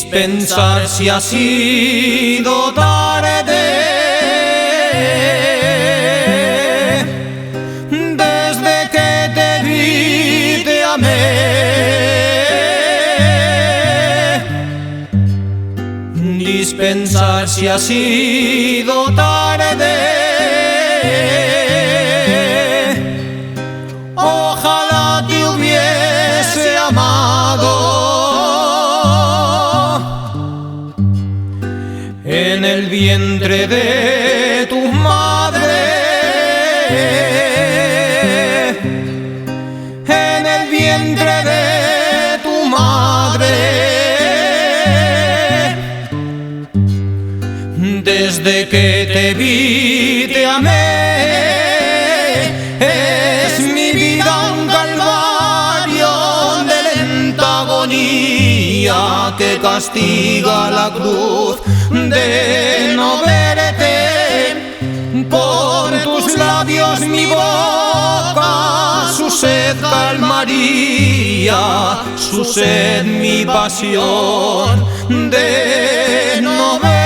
dispensar si ha sido tarde. Desde que te vi te amé. Dispensar si ha sido tarde. Ojalá te hubiese amado en el vientre de tu madre, en el vientre de tu madre. Desde que te vi te amé. Es mi vida un calvario de lenta agonía que castiga la cruz de no verte. Por tus labios mi boca su sed calmaría, su sed mi pasión de no verte.